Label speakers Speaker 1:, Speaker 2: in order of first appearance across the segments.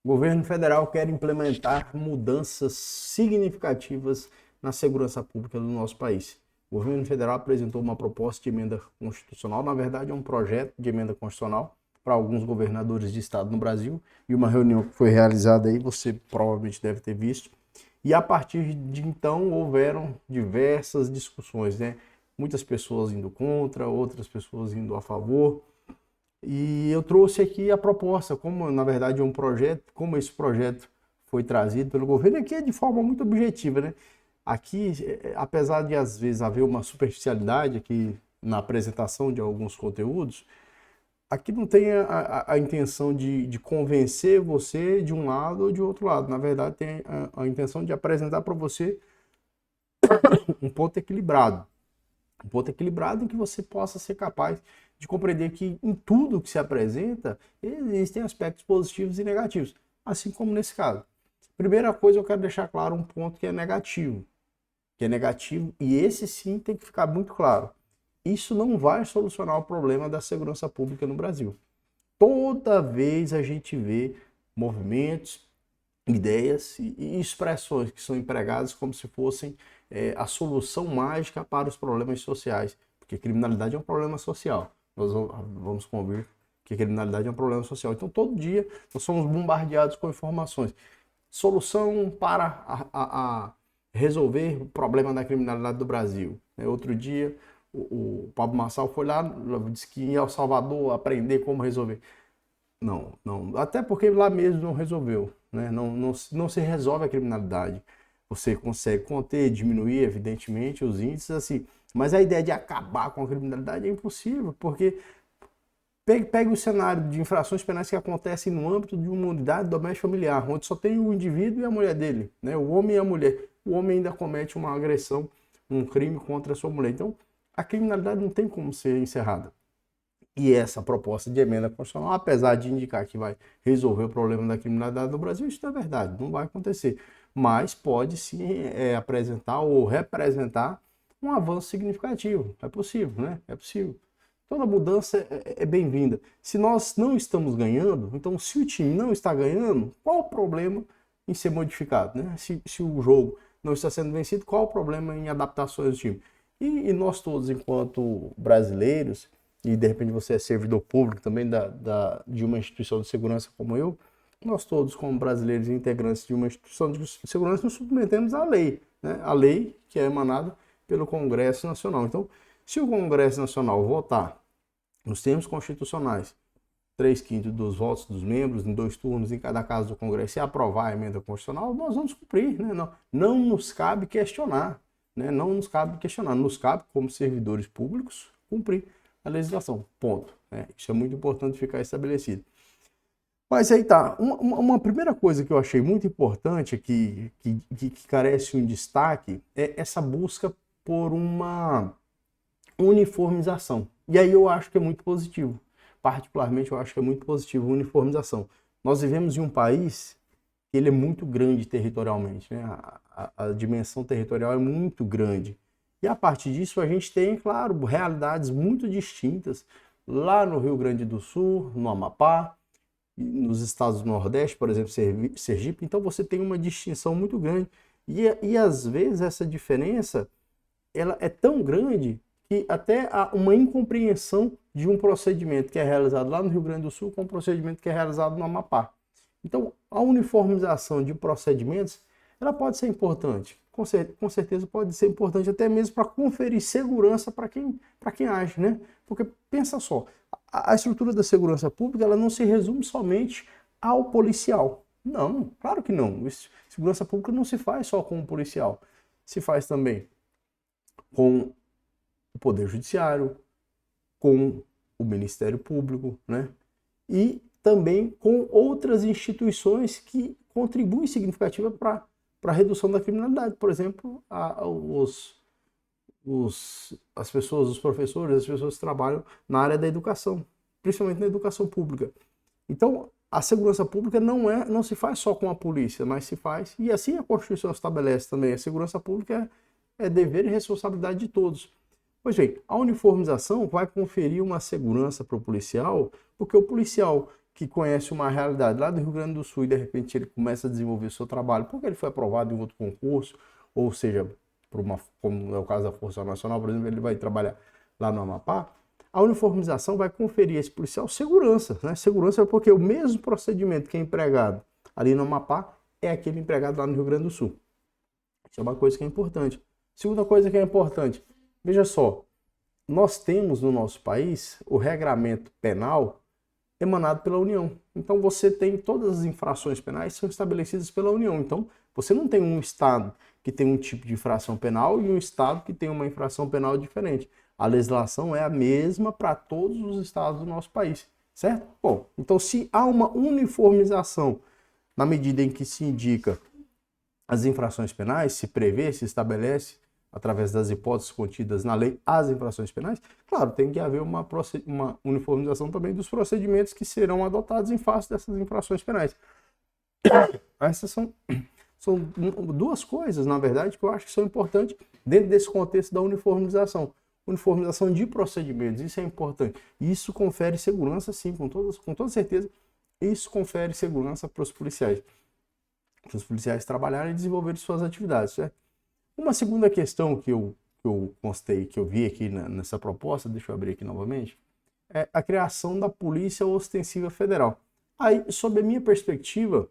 Speaker 1: O governo federal quer implementar mudanças significativas na segurança pública do nosso país. O governo federal apresentou uma proposta de emenda constitucional, na verdade é um projeto de emenda constitucional para alguns governadores de estado no Brasil, e uma reunião que foi realizada aí, você provavelmente deve ter visto, e a partir de então houveram diversas discussões, né? Muitas pessoas indo contra, outras pessoas indo a favor. E eu trouxe aqui a proposta, como na verdade é um projeto, como esse projeto foi trazido pelo governo, aqui é de forma muito objetiva, né? Aqui, apesar de às vezes haver uma superficialidade aqui na apresentação de alguns conteúdos, aqui não tem a intenção de convencer você de um lado ou de outro lado. Na verdade, tem a intenção de apresentar para você um ponto equilibrado. Um ponto equilibrado em que você possa ser capaz de compreender que em tudo que se apresenta existem aspectos positivos e negativos, assim como nesse caso. Primeira coisa, eu quero deixar claro um ponto que é negativo, e esse sim tem que ficar muito claro. Isso não vai solucionar o problema da segurança pública no Brasil. Toda vez a gente vê movimentos, ideias e expressões que são empregadas como se fossem a solução mágica para os problemas sociais, porque criminalidade é um problema social. Nós vamos convir que a criminalidade é um problema social. Então, todo dia nós somos bombardeados com informações. Solução para resolver o problema da criminalidade do Brasil. Outro dia, o Pablo Marçal foi lá, disse que ia ao Salvador aprender como resolver. Não, até porque lá mesmo não resolveu, né? Não se resolve a criminalidade. Você consegue conter, diminuir, evidentemente, os índices, assim, mas a ideia de acabar com a criminalidade é impossível, porque pegue o cenário de infrações penais que acontecem no âmbito de uma unidade doméstica familiar, onde só tem o indivíduo e a mulher dele, né? O homem e a mulher. O homem ainda comete uma agressão, um crime contra a sua mulher. Então, a criminalidade não tem como ser encerrada. E essa proposta de emenda constitucional, apesar de indicar que vai resolver o problema da criminalidade no Brasil, isso não é verdade, não vai acontecer. Mas pode sim apresentar ou representar um avanço significativo. É possível, né? É possível. Toda mudança é bem-vinda. Se nós não estamos ganhando, então se o time não está ganhando, qual o problema em ser modificado, né? Se o jogo não está sendo vencido, qual o problema em adaptações do time? E nós todos, enquanto brasileiros, e de repente você é servidor público também de uma instituição de segurança como eu, nós todos, como brasileiros e integrantes de uma instituição de segurança, nos submetemos à lei, né? A lei que é emanada pelo Congresso Nacional. Então, se o Congresso Nacional votar nos termos constitucionais, 3/5 dos votos dos membros, em 2 turnos em cada casa do Congresso, e aprovar a emenda constitucional, nós vamos cumprir, né? Não nos cabe questionar, né? Não nos cabe questionar, nos cabe, como servidores públicos, cumprir a legislação, ponto. Isso é muito importante ficar estabelecido. Mas aí tá, uma primeira coisa que eu achei muito importante aqui, que carece um destaque, é essa busca por uma uniformização. E aí eu acho que é muito positivo. Particularmente eu acho que é muito positivo a uniformização. Nós vivemos em um país que ele é muito grande territorialmente, né? A dimensão territorial é muito grande. E a partir disso a gente tem, claro, realidades muito distintas lá no Rio Grande do Sul, no Amapá, nos estados do Nordeste, por exemplo, Sergipe. Então você tem uma distinção muito grande. E às vezes essa diferença ela é tão grande que até há uma incompreensão de um procedimento que é realizado lá no Rio Grande do Sul com um procedimento que é realizado no Amapá. Então, a uniformização de procedimentos, ela pode ser importante. Com certeza pode ser importante até mesmo para conferir segurança para quem age, né? Porque pensa só, a estrutura da segurança pública ela não se resume somente ao policial. Não, claro que não. Segurança pública não se faz só com o policial. Se faz também com o Poder Judiciário, com o Ministério Público, né? E também com outras instituições que contribuem significativamente para a redução da criminalidade. Por exemplo, as pessoas, os professores, as pessoas que trabalham na área da educação, principalmente na educação pública. Então, a segurança pública não se faz só com a polícia, mas se faz, e assim a Constituição estabelece também, a segurança pública é dever e responsabilidade de todos. Pois bem, a uniformização vai conferir uma segurança para o policial, porque o policial que conhece uma realidade lá do Rio Grande do Sul e de repente ele começa a desenvolver o seu trabalho porque ele foi aprovado em outro concurso, ou seja, como é o caso da Força Nacional, por exemplo, ele vai trabalhar lá no Amapá, a uniformização vai conferir a esse policial segurança, né? Segurança porque o mesmo procedimento que é empregado ali no Amapá é aquele empregado lá no Rio Grande do Sul. Isso é uma coisa que é importante. Segunda coisa que é importante, veja só, nós temos no nosso país o regramento penal emanado pela União. Então você tem todas as infrações penais são estabelecidas pela União. Então você não tem um estado que tem um tipo de infração penal e um estado que tem uma infração penal diferente. A legislação é a mesma para todos os estados do nosso país, certo? Bom, então se há uma uniformização na medida em que se indica as infrações penais, se prevê, se estabelece através das hipóteses contidas na lei, as infrações penais, claro, tem que haver uma uniformização também dos procedimentos que serão adotados em face dessas infrações penais. Essas são duas coisas, na verdade, que eu acho que são importantes dentro desse contexto da uniformização. Uniformização de procedimentos, isso é importante. Isso confere segurança, sim, com toda certeza, isso confere segurança para os policiais trabalharem e desenvolverem suas atividades, certo? Uma segunda questão que eu vi aqui nessa proposta, deixa eu abrir aqui novamente, é a criação da Polícia Ostensiva Federal. Aí, sob a minha perspectiva,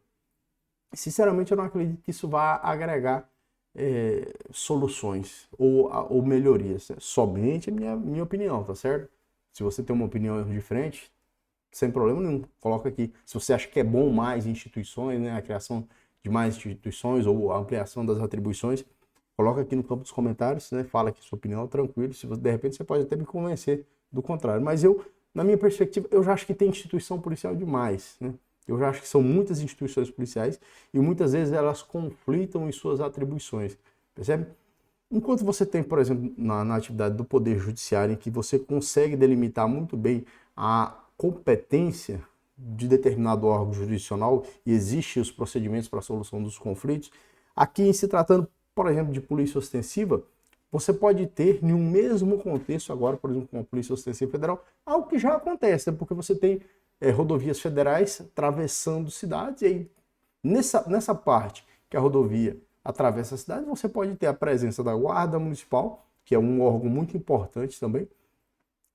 Speaker 1: sinceramente eu não acredito que isso vá agregar soluções ou melhorias. Somente a minha opinião, tá certo? Se você tem uma opinião diferente, sem problema nenhum, coloca aqui. Se você acha que é bom mais instituições, né, a criação de mais instituições ou a ampliação das atribuições, coloca aqui no campo dos comentários, né? Fala aqui sua opinião, tranquilo. Se você, de repente você pode até me convencer do contrário. Mas na minha perspectiva, eu já acho que tem instituição policial demais, né? Eu já acho que são muitas instituições policiais e muitas vezes elas conflitam em suas atribuições, percebe? Enquanto você tem, por exemplo, na atividade do Poder Judiciário, em que você consegue delimitar muito bem a competência de determinado órgão jurisdicional e existem os procedimentos para a solução dos conflitos, aqui em se tratando, por exemplo, de polícia ostensiva, você pode ter em um mesmo contexto agora, por exemplo, com a Polícia Ostensiva Federal, algo que já acontece, né? Porque você tem rodovias federais atravessando cidades e aí nessa parte que a rodovia atravessa a cidade, você pode ter a presença da Guarda Municipal, que é um órgão muito importante também.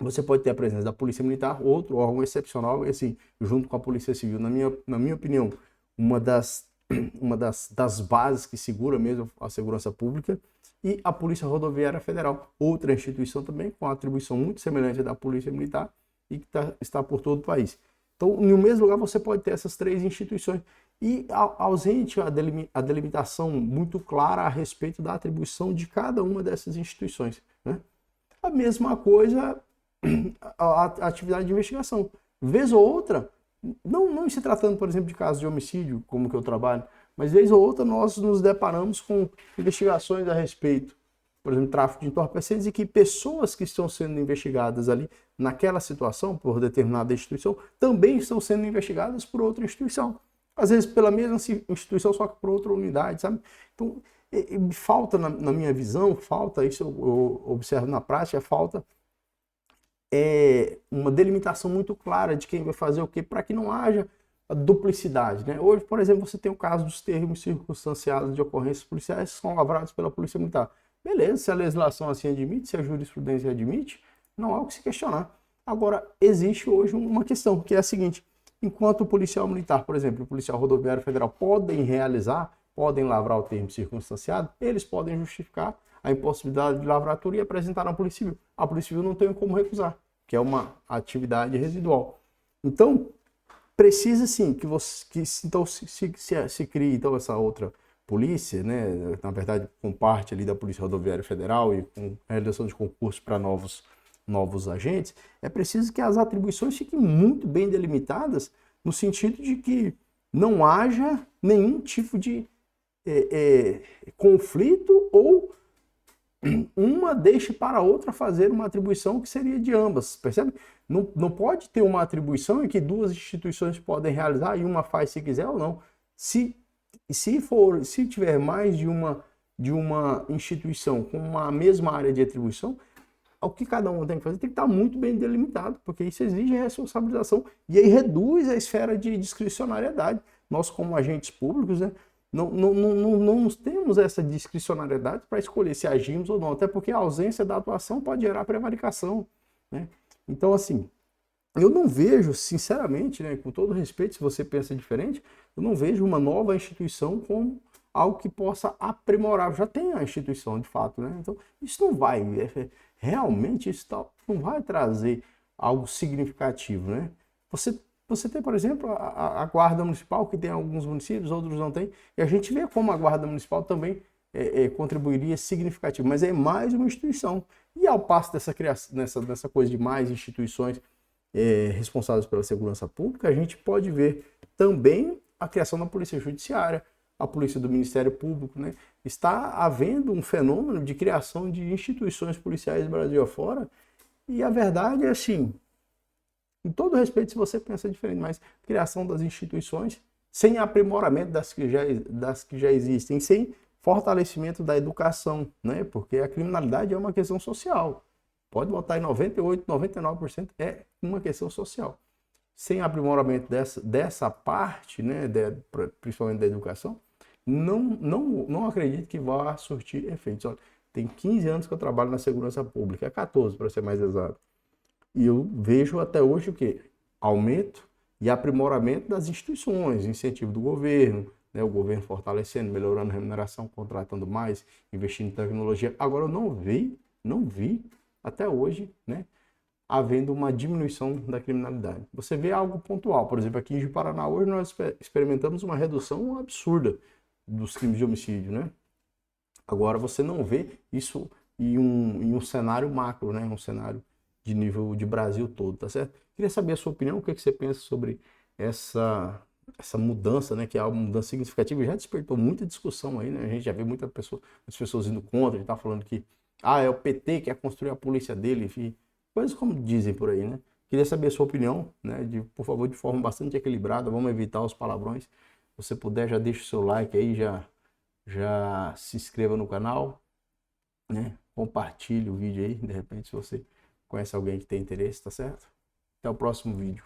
Speaker 1: Você pode ter a presença da Polícia Militar, outro órgão excepcional, e assim, junto com a Polícia Civil, na minha opinião, uma das bases que segura mesmo a segurança pública, e a Polícia Rodoviária Federal, outra instituição também com atribuição muito semelhante à da Polícia Militar e que está por todo o país. Então, no mesmo lugar, você pode ter essas três instituições e ausente a delimitação muito clara a respeito da atribuição de cada uma dessas instituições, né? A mesma coisa a atividade de investigação. Vez ou outra, não se tratando, por exemplo, de casos de homicídio, como que eu trabalho, mas vez ou outra nós nos deparamos com investigações a respeito, por exemplo, tráfico de entorpecentes, e que pessoas que estão sendo investigadas ali naquela situação, por determinada instituição, também estão sendo investigadas por outra instituição. Às vezes pela mesma instituição, só que por outra unidade, sabe? Então, falta, na minha visão, falta, isso eu observo na prática, falta uma delimitação muito clara de quem vai fazer o quê, para que não haja a duplicidade, né? Hoje, por exemplo, você tem o caso dos termos circunstanciados de ocorrências policiais que são lavrados pela Polícia Militar. Beleza, se a legislação assim admite, se a jurisprudência admite, não há o que se questionar. Agora, existe hoje uma questão, que é a seguinte: enquanto o policial militar, por exemplo, o policial rodoviário federal podem lavrar o termo circunstanciado, eles podem justificar a impossibilidade de lavratura e apresentar na Polícia Civil. A Polícia Civil não tem como recusar, que é uma atividade residual. Então, precisa sim que se crie então essa outra polícia, né? Na verdade, com parte ali da Polícia Rodoviária Federal e com a realização de concursos para novos agentes, é preciso que as atribuições fiquem muito bem delimitadas, no sentido de que não haja nenhum tipo de conflito ou uma deixe para a outra fazer uma atribuição que seria de ambas, percebe? Não pode ter uma atribuição em que duas instituições podem realizar e uma faz se quiser ou não. Se tiver mais de uma instituição com uma mesma área de atribuição, o que cada um tem que fazer tem que estar muito bem delimitado, porque isso exige responsabilização e aí reduz a esfera de discricionariedade. Nós, como agentes públicos, né, não temos essa discricionariedade para escolher se agimos ou não, até porque a ausência da atuação pode gerar prevaricação, né? Então, assim, eu não vejo, sinceramente, né, com todo respeito, se você pensa diferente, eu não vejo uma nova instituição como algo que possa aprimorar. Já tem a instituição, de fato, né? Então, isso não vai, realmente, não vai trazer algo significativo, né? Você tem, por exemplo, a Guarda Municipal, que tem alguns municípios, outros não tem, e a gente vê como a Guarda Municipal também contribuiria significativo, mas é mais uma instituição. E ao passo dessa criação, nessa coisa de mais instituições responsáveis pela segurança pública, a gente pode ver também a criação da Polícia Judiciária, a Polícia do Ministério Público, né? Está havendo um fenômeno de criação de instituições policiais do Brasil afora, e a verdade é assim, em todo respeito, se você pensa diferente, mas criação das instituições sem aprimoramento das que já existem, sem fortalecimento da educação, né? Porque a criminalidade é uma questão social. Pode botar em 98%, 99% é uma questão social. Sem aprimoramento dessa parte, né, principalmente da educação, não acredito que vá surtir efeitos. Olha, tem 15 anos que eu trabalho na segurança pública, é 14 para ser mais exato. E eu vejo até hoje o quê? Aumento e aprimoramento das instituições, incentivo do governo, né, o governo fortalecendo, melhorando a remuneração, contratando mais, investindo em tecnologia. Agora eu não vi até hoje, né, havendo uma diminuição da criminalidade. Você vê algo pontual, por exemplo, aqui em Paraná hoje nós experimentamos uma redução absurda dos crimes de homicídio, né? Agora você não vê isso em um cenário macro, né? Um cenário de nível de Brasil todo, tá certo? Queria saber a sua opinião, o que você pensa sobre essa mudança, né? Que é uma mudança significativa e já despertou muita discussão aí, né? A gente já vê muitas pessoas indo contra, a gente tá falando que é o PT que quer construir a polícia dele, enfim, coisas como dizem por aí, né? Queria saber a sua opinião, né? Por favor, de forma bastante equilibrada, vamos evitar os palavrões. Se você puder, já deixa o seu like aí, já se inscreva no canal, né? Compartilhe o vídeo aí, de repente, se você conhece alguém que tem interesse, tá certo? Até o próximo vídeo.